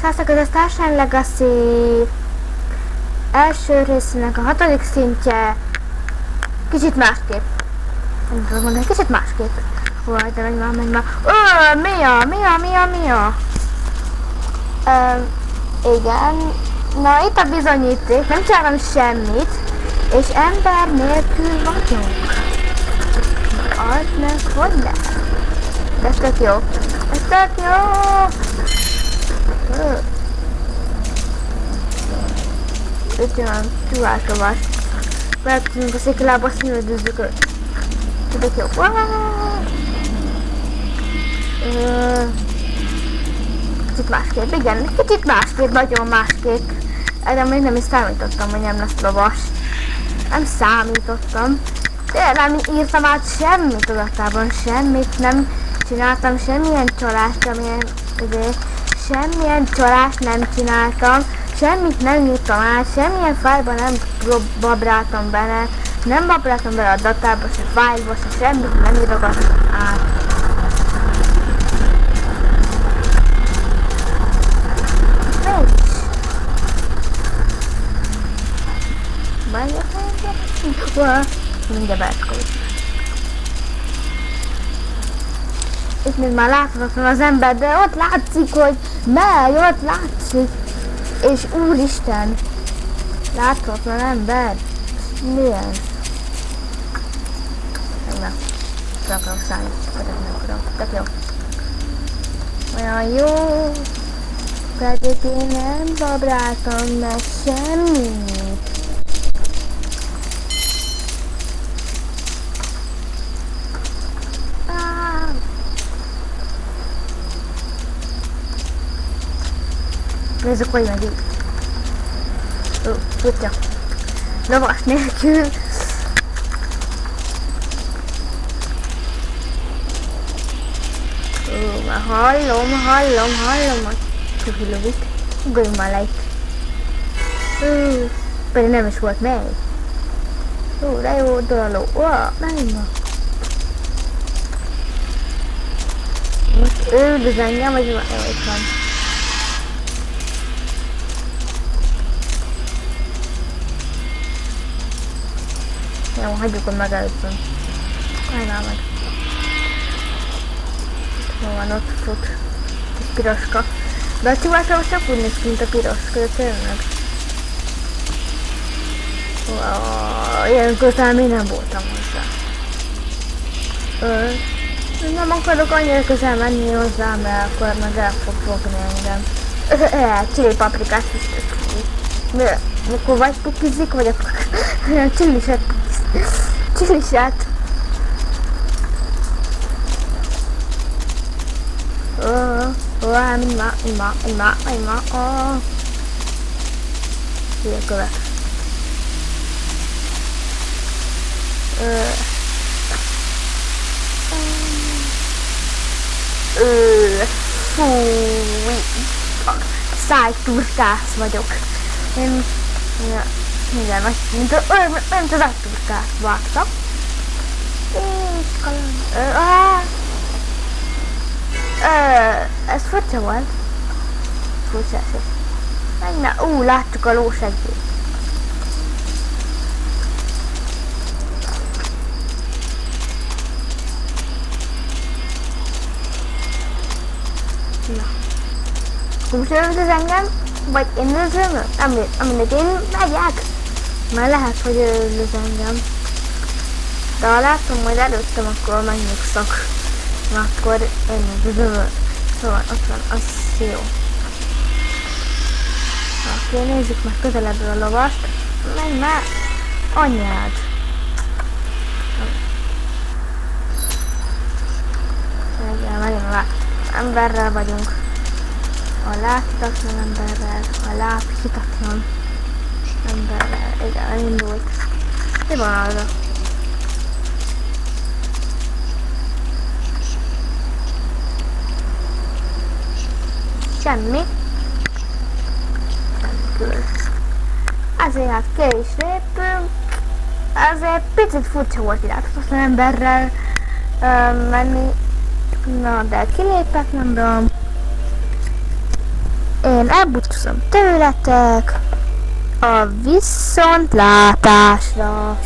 Sziasztok, ez a Starshine Legacy első részének a 6. szintje. Kicsit másképp. Nem tudom mondani, kicsit másképp. Vaj, de menj már. Mi a? Igen. Na, itt a bizonyíték, nem csinálom semmit. És ember nélkül vagyunk. Az meg hogy lehet? De ez tök jó. Ez tök jó! Itt olyan tűváltavás. Beltűnünk a székelába, azt nyilvődözzük őt. Tudok jó. Kicsit másképp, igen, kicsit másképp, nagyon másképp. Erre még nem is számítottam, hogy nem lesz lovas. Nem számítottam. De nem írtam át semmit adatában, semmit nem csináltam, semmilyen csalást, semmilyen csalást nem csináltam, semmit nem írtam át, semmilyen fájlba nem babráltam bele, nem babráltam bele a datába, se fájlba, se semmit nem írogattam át. Mindjárt beeskolok. Itt még már láthatatlan az ember, de ott látszik, hogy megy, ott látszik. És úristen, láthatatlan ember. Milyen? Nem. Fel akarok szállni, tök jó. Olyan jó. Pedig én nem babráltam meg semmit. Nézzük, hogy megy így. Tudja. Lovas nélkül. Már hallom, hogy csukilogik. Ugorjunk már le itt. Pedig nem is volt még. De jó dolog. Menjünk ma. Most üldöz engem, vagy már jó, itt van. Jó, hagyjuk, hogy megelőzzön. Hajnál meg. Hol van, ott fut. Egy piroska. De a csivásra most csak úgy néz ki, mint a piroska, de tényleg. Ilyen közel még nem voltam hozzá. Nem akarok annyira közel menni hozzá, mert akkor meg el fog fogni engem. Chili paprikát füstös ki. Mikor vagy pukizik, vagy akkor csilliset pukizik. Csilliset. Ima. Hülye kövek. Fúj. Szájturkász vagyok. Én... Igen, mint az agyturkász vágtam. És kaland... Ez furcsa volt. Furcsa ez. Menj, láttuk a lóseggét. Na. Most üldöz engem? Vagy én üldözöm őt? Aminek én megyek. Mert lehet, hogy üldöz engem. De ha látom, majd előttem, akkor megnyugszok. Na, akkor én üldözöm őt. Szóval ott van, az jó. Oké, nézzük meg közelebbről a lovast. Menj már! Anyád! Megint emberrel vagyunk. A láthatatlan emberrel, a láthatatlan emberrel. Igen, elindult. Mi van arra? Semmi. Azért hát ki is lépünk. Azért picit furcsa volt láthatatlan emberrel menni. Na, de kilépek, nem tudom. Én elbúcsúzom tőletek a viszontlátásra.